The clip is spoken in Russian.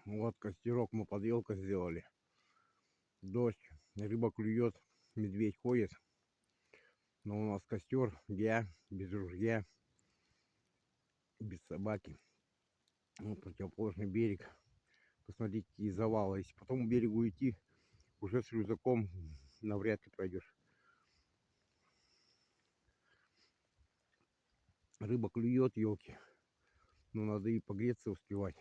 Вот костерок мы под елкой сделали. Дождь, рыба клюет, медведь ходит. Но у нас костер, я без ружья, без собаки. Вот противоположный берег. Посмотрите, какие завалы. Если потом к берегу идти, уже с рюкзаком навряд ли пройдешь. Рыба клюет, елки. Но надо и погреться успевать.